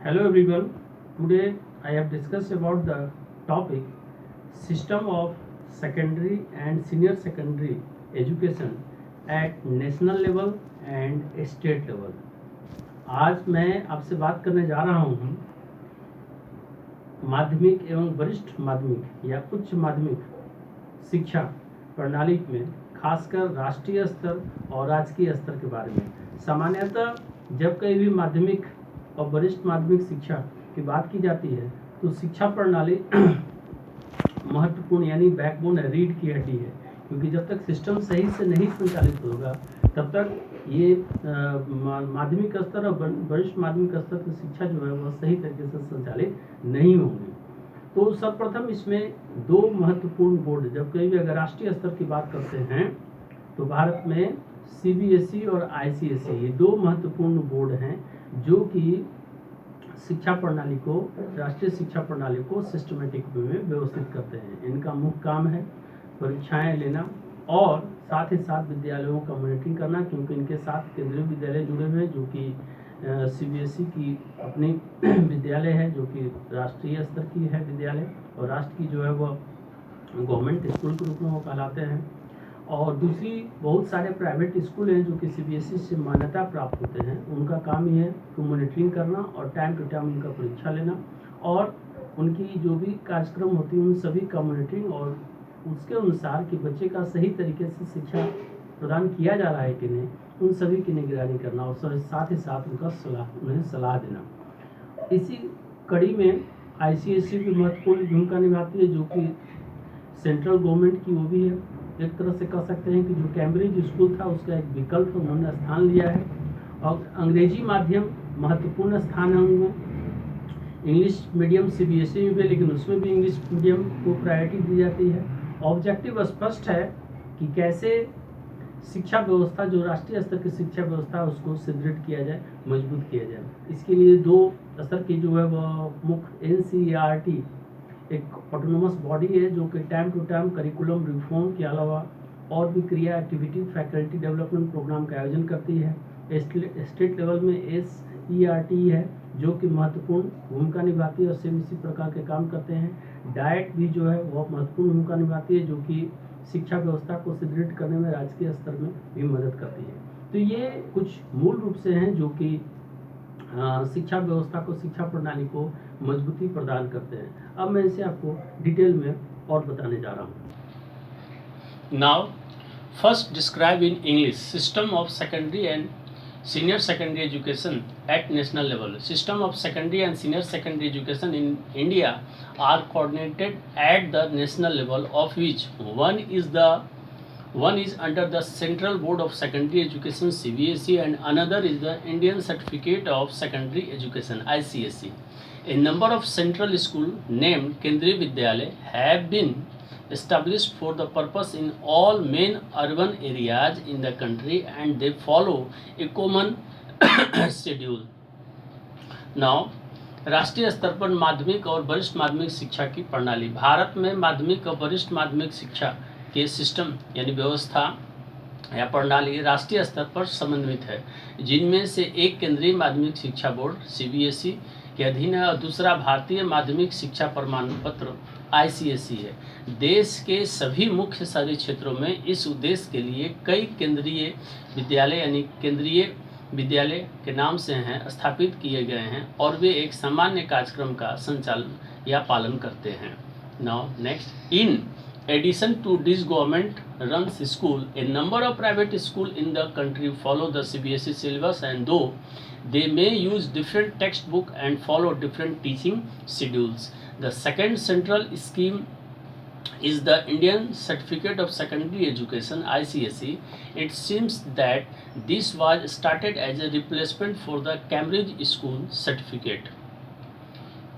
Hello everyone. Today I have discussed about the topic system of secondary and senior secondary education at national level and state level. आज मैं आपसे बात करने जा रहा हूँ माध्यमिक एवं वरिष्ठ माध्यमिक या उच्च माध्यमिक शिक्षा प्रणाली में खासकर राष्ट्रीय स्तर और राजकीय स्तर के बारे में। सामान्यतः जब कहीं भी माध्यमिक और वरिष्ठ माध्यमिक शिक्षा की बात की जाती है तो शिक्षा प्रणाली महत्वपूर्ण यानी बैकबोन है, रीढ़ की हड्डी है, क्योंकि जब तक सिस्टम सही से नहीं संचालित होगा तब तक ये माध्यमिक स्तर और वरिष्ठ माध्यमिक स्तर की शिक्षा जो है वह सही तरीके से संचालित नहीं होंगी। तो सर्वप्रथम इसमें दो महत्वपूर्ण बोर्ड, जब कहीं भी अगर राष्ट्रीय स्तर की बात करते हैं तो भारत में सीबीएसई और आईसीएसई ये दो महत्वपूर्ण बोर्ड हैं जो कि शिक्षा प्रणाली को, राष्ट्रीय शिक्षा प्रणाली को सिस्टमेटिक वे में व्यवस्थित करते हैं। इनका मुख्य काम है परीक्षाएं लेना और साथ ही साथ विद्यालयों का मॉनिटरिंग करना, क्योंकि इनके साथ केंद्रीय विद्यालय जुड़े हुए हैं जो कि सीबीएसई की अपनी विद्यालय है जो कि राष्ट्रीय स्तर की है विद्यालय, और राष्ट्र की जो है वह गवर्नमेंट स्कूल के रूप में वो कहलाते हैं। और दूसरी बहुत सारे प्राइवेट स्कूल हैं जो कि सीबीएसई से मान्यता प्राप्त होते हैं, उनका काम ही है कि मॉनिटरिंग करना और टाइम टू टाइम उनका परीक्षा लेना और उनकी जो भी कार्यक्रम होती है उन सभी का मॉनिटरिंग और उसके अनुसार कि बच्चे का सही तरीके से शिक्षा प्रदान किया जा रहा है कि नहीं, उन सभी की निगरानी करना और साथ ही साथ उन्हें सलाह देना। इसी कड़ी में आईसीएसई भी महत्वपूर्ण भूमिका निभाती है जो कि सेंट्रल गवर्नमेंट की वो भी है। एक तरह से कह सकते हैं कि जो कैम्ब्रिज स्कूल था उसका एक विकल्प उन्होंने स्थान लिया है और अंग्रेजी माध्यम महत्वपूर्ण स्थान है उनमें। इंग्लिश मीडियम सीबीएसई में भी, लेकिन उसमें भी इंग्लिश मीडियम को प्रायोरिटी दी जाती है। ऑब्जेक्टिव स्पष्ट है कि कैसे शिक्षा व्यवस्था, जो राष्ट्रीय स्तर की शिक्षा व्यवस्था है उसको सुदृढ़ किया जाए, मजबूत किया जाए। इसके लिए दो स्तर की जो है वह मुख्य एनसीईआरटी एक ऑटोनोमस बॉडी है जो कि time to time curriculum reform के अलावा और भी क्रिया एक्टिविटी फैकल्टी डेवलपमेंट प्रोग्राम का आयोजन करती है। स्टेट लेवल में एसईआरटी है जो कि महत्वपूर्ण भूमिका निभाती है और सेम इसी प्रकार के काम करते हैं। डाइट भी जो है वह महत्वपूर्ण भूमिका निभाती है जो कि शिक्षा व्यवस्था को सुदृढ़ करने में राजकीय स्तर में भी मदद करती है। तो ये कुछ मूल रूप से हैं जो कि शिक्षा व्यवस्था को, शिक्षा प्रणाली को मजबूती प्रदान करते हैं। अब मैं इसे आपको डिटेल में और बताने जा रहा हूँ। Now, first describe in English system of secondary and senior secondary education at national level. System of secondary and senior secondary education in India are coordinated at the national level, of which one is under the Central Board of Secondary Education (CBSE) and another is the Indian Certificate of Secondary Education (ICSE). A number of central schools named Kendriya Vidyalaya have been established for the purpose in all main urban areas in the country and they follow a common schedule. Now, राष्ट्रीय स्तर पर माध्यमिक और वरिष्ठ माध्यमिक शिक्षा की प्रणाली। भारत में माध्यमिक और वरिष्ठ माध्यमिक शिक्षा के सिस्टम यानी व्यवस्था या प्रणाली राष्ट्रीय स्तर पर समन्वित है, जिनमें से एक केंद्रीय माध्यमिक शिक्षा बोर्ड सीबीएसई के अधीन है और दूसरा भारतीय माध्यमिक शिक्षा प्रमाण पत्र आईसीएसई है। देश के सभी मुख्य शहरी क्षेत्रों में इस उद्देश्य के लिए कई केंद्रीय विद्यालय यानी केंद्रीय विद्यालय के नाम से हैं स्थापित किए गए हैं और वे एक सामान्य कार्यक्रम का संचालन या पालन करते हैं। Now next, in addition to this government runs school, a number of private school in the country follow the CBSE syllabus, and though they may use different textbook and follow different teaching schedules. The second central scheme is the Indian Certificate of Secondary Education (ICSE). It seems that this was started as a replacement for the Cambridge School Certificate.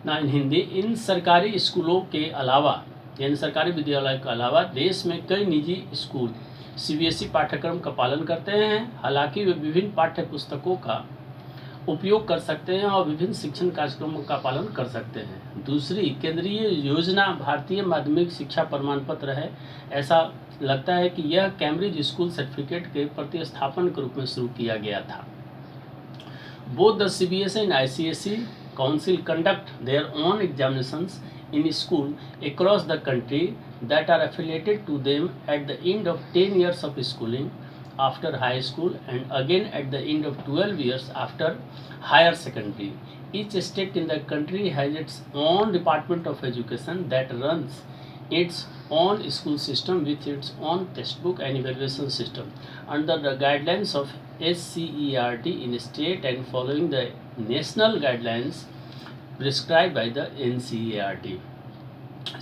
Now in Hindi, इन सरकारी स्कूलों के अलावा यानी सरकारी विद्यालय के अलावा देश में कई निजी स्कूल सीबीएसई पाठ्यक्रम का पालन करते हैं। हालांकि वे विभिन्न पाठ्य पुस्तकों का उपयोग कर सकते हैं और विभिन्न शिक्षण कार्यक्रमों का पालन कर सकते हैं। दूसरी केंद्रीय योजना भारतीय माध्यमिक शिक्षा प्रमाण पत्र है। ऐसा लगता है कि यह कैम्ब्रिज स्कूल सर्टिफिकेट के प्रतिस्थापन के रूप में शुरू किया गया था। Both the CBSE and ICSE council conduct their own examinations in school across the country that are affiliated to them at the end of 10 years of schooling after high school and again at the end of 12 years after higher secondary. Each state in the country has its own department of education that runs its own school system with its own textbook and evaluation system under the guidelines of SCERT in state and following the national guidelines prescribed by the NCERT.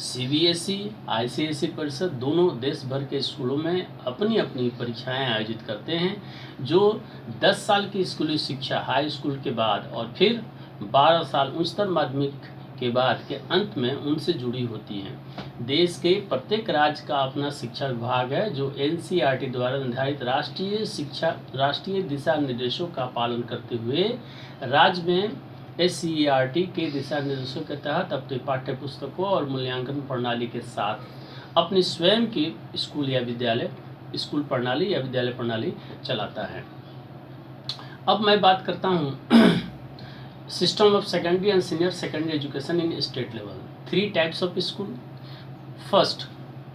CBSE, ICSE परिषद दोनों देश भर के स्कूलों में अपनी अपनी परीक्षाएं आयोजित करते हैं जो 10 साल की स्कूली शिक्षा हाई स्कूल के बाद और फिर 12 साल उच्चतर माध्यमिक के बाद के अंत में उनसे जुड़ी होती हैं। देश के प्रत्येक राज्य का अपना शिक्षा विभाग है जो NCERT द्वारा निर्धारित राष्ट्रीय दिशा निर्देशों का पालन करते हुए राज्य में SCERT के दिशा निर्देशों के तहत अपने पाठ्य पुस्तकों और मूल्यांकन प्रणाली के साथ अपनी स्वयं की स्कूल प्रणाली या विद्यालय प्रणाली चलाता है। अब मैं बात करता हूँ system of secondary and senior secondary education in state level. 3 types of school. First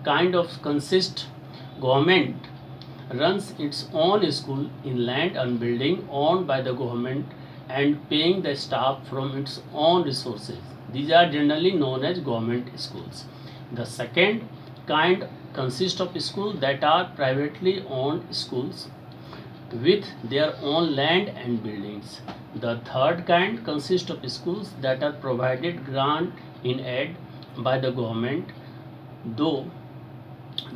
kind of consist government runs its own school in land and building owned by the government and paying the staff from its own resources. These are generally known as government schools. The second kind consists of schools that are privately owned schools with their own land and buildings. The third kind consists of schools that are provided grant in aid by the government, though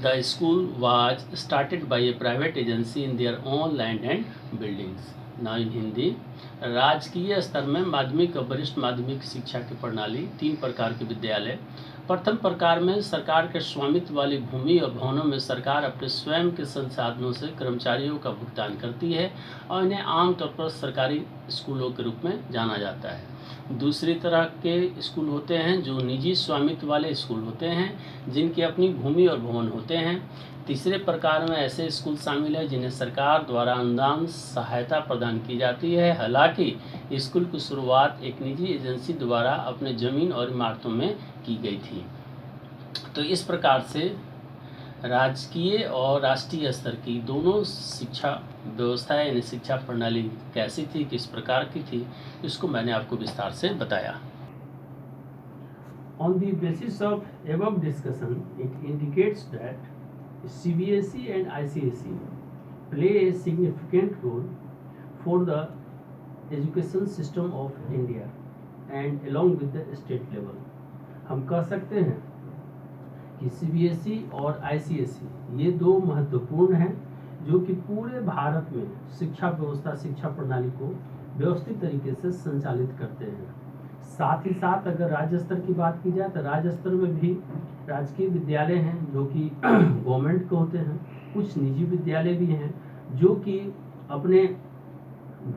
the school was started by a private agency in their own land and buildings. Now in Hindi, राजकीय स्तर में माध्यमिक और वरिष्ठ माध्यमिक शिक्षा की प्रणाली 3 प्रकार के विद्यालय। प्रथम प्रकार में सरकार के स्वामित्व वाली भूमि और भवनों में सरकार अपने स्वयं के संसाधनों से कर्मचारियों का भुगतान करती है और इन्हें आमतौर पर सरकारी स्कूलों के रूप में जाना जाता है। दूसरी तरह के स्कूल होते हैं जो निजी स्वामित्व वाले स्कूल होते हैं जिनकी अपनी भूमि और भवन होते हैं। तीसरे प्रकार में ऐसे स्कूल शामिल हैं जिन्हें सरकार द्वारा अनुदान सहायता प्रदान की जाती है, हालांकि स्कूल की शुरुआत एक निजी एजेंसी द्वारा अपने जमीन और इमारतों में की गई थी। तो इस प्रकार से राजकीय और राष्ट्रीय स्तर की दोनों शिक्षा व्यवस्था यानी शिक्षा प्रणाली कैसी थी, किस प्रकार की थी, इसको मैंने आपको विस्तार से बताया। On the basis of above discussion, it indicates that CBSE and ICSE play a significant role for the education system of India and along with the state level. हम कह सकते हैं कि CBSE और ICSE ये 2 महत्वपूर्ण हैं जो कि पूरे भारत में शिक्षा व्यवस्था शिक्षा प्रणाली को व्यवस्थित तरीके से संचालित करते हैं। साथ ही साथ अगर राज्य स्तर की बात की जाए तो राज्य स्तर में भी राजकीय विद्यालय हैं जो कि गवर्नमेंट के होते हैं, कुछ निजी विद्यालय भी हैं जो कि अपने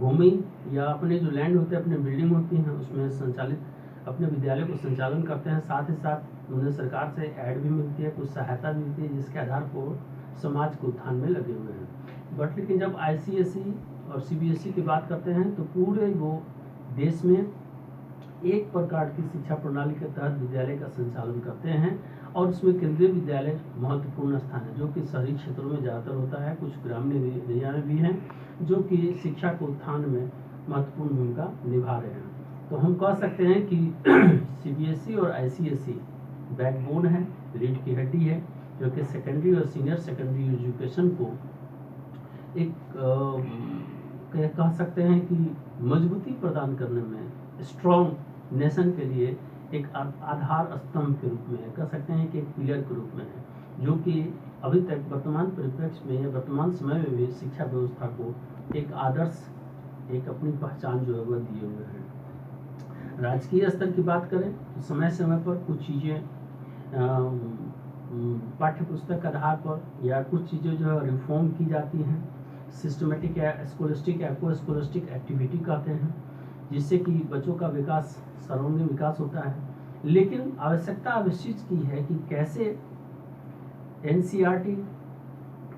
भूमि या अपने जो लैंड होते हैं, अपने बिल्डिंग होती हैं उसमें संचालित अपने विद्यालय को संचालन करते हैं। साथ ही साथ उन्हें सरकार से ऐड भी मिलती है, कुछ सहायता भी मिलती है जिसके आधार पर समाज के उत्थान में लगे हुए हैं। बट लेकिन जब ICSE और CBSE की बात करते हैं तो पूरे वो देश में एक प्रकार की शिक्षा प्रणाली के तहत विद्यालय का संचालन करते हैं और उसमें केंद्रीय विद्यालय महत्वपूर्ण स्थान है जो कि शहरी क्षेत्रों में ज़्यादातर होता है, कुछ ग्रामीण एरिया में भी हैं जो कि शिक्षा के उत्थान में महत्वपूर्ण भूमिका निभा रहे हैं। तो हम कह सकते हैं कि CBSE और ICSE बैकबोन है, रीढ़ की हड्डी है जो कि सेकेंडरी और सीनियर सेकेंडरी एजुकेशन को एक कह सकते हैं कि मजबूती प्रदान करने में, स्ट्रॉन्ग नेशन के लिए एक आधार स्तंभ के रूप में है, कह सकते हैं कि एक पिलर के रूप में है जो कि अभी तक वर्तमान परिप्रेक्ष्य में या वर्तमान समय में भी शिक्षा व्यवस्था को एक आदर्श, एक अपनी पहचान जो है वह दिए हुए हैं। राजकीय स्तर की बात करें तो समय समय पर कुछ चीज़ें पाठ्य पुस्तक के आधार पर या कुछ चीज़ें जो है रिफॉर्म की जाती हैं, सिस्टमेटिक या स्कॉलस्टिक या को स्कॉलस्टिक एक्टिविटी कहते हैं, जिससे कि बच्चों का विकास, सर्वांगीण विकास होता है। लेकिन आवश्यकता अब इस चीज़ की है कि कैसे NCERT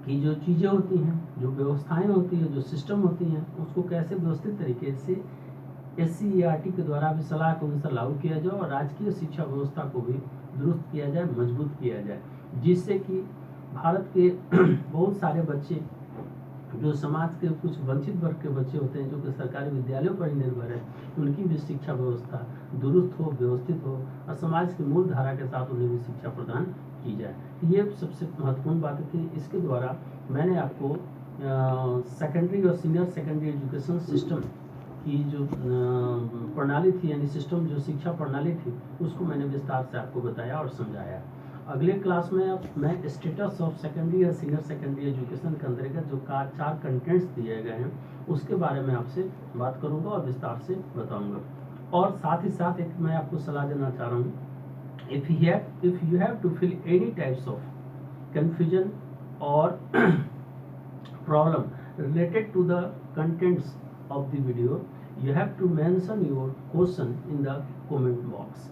की जो चीज़ें होती हैं, जो व्यवस्थाएं होती हैं, जो सिस्टम होती हैं, उसको कैसे व्यवस्थित तरीके से SCERT के द्वारा भी सलाह के अनुसार लागू किया जाए और राजकीय शिक्षा व्यवस्था को भी दुरुस्त किया जाए, मजबूत किया जाए, जिससे कि भारत के बहुत सारे बच्चे जो समाज के कुछ वंचित वर्ग के बच्चे होते हैं जो कि सरकारी विद्यालयों पर ही निर्भर है, उनकी भी शिक्षा व्यवस्था दुरुस्त हो, व्यवस्थित हो और समाज की मूल धारा के साथ उन्हें भी शिक्षा प्रदान की जाए। ये सबसे महत्वपूर्ण बात थी। इसके द्वारा मैंने आपको सेकेंडरी और सीनियर सेकेंडरी एजुकेशन सिस्टम की जो प्रणाली थी, यानी सिस्टम जो शिक्षा प्रणाली थी, उसको मैंने विस्तार से आपको बताया और समझाया। अगले क्लास में अब मैं स्टेटस ऑफ सेकेंडरी या सीनियर सेकेंडरी एजुकेशन के अंतर्गत जो 4 कंटेंट्स दिए गए हैं उसके बारे में आपसे बात करूंगा और विस्तार से बताऊंगा। और साथ ही साथ एक मैं आपको सलाह देना चाह रहा हूँ, if you have to fill any types of confusion or problem related to the contents of the video, you have to mention your question in the comment box।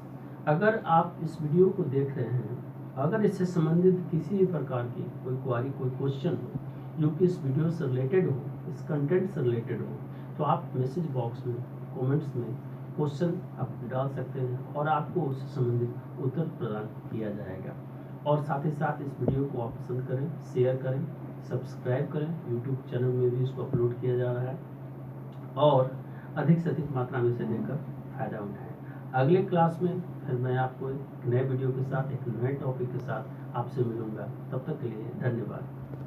अगर आप इस वीडियो को देख रहे हैं, अगर इससे संबंधित किसी भी प्रकार की कोई क्वारी, कोई क्वेश्चन हो जो कि इस वीडियो से रिलेटेड हो, इस कंटेंट से रिलेटेड हो, तो आप मैसेज बॉक्स में, कमेंट्स में क्वेश्चन आप डाल सकते हैं और आपको उससे संबंधित उत्तर प्रदान किया जाएगा। और साथ ही साथ इस वीडियो को आप पसंद करें, शेयर करें, सब्सक्राइब करें। यूट्यूब चैनल में भी इसको अपलोड किया जा रहा है और अधिक से अधिक मात्रा में इसे देखकर फायदा उठाएं। अगले क्लास में फिर मैं आपको एक नए वीडियो के साथ, एक नए टॉपिक के साथ आपसे मिलूंगा। तब तक के लिए धन्यवाद।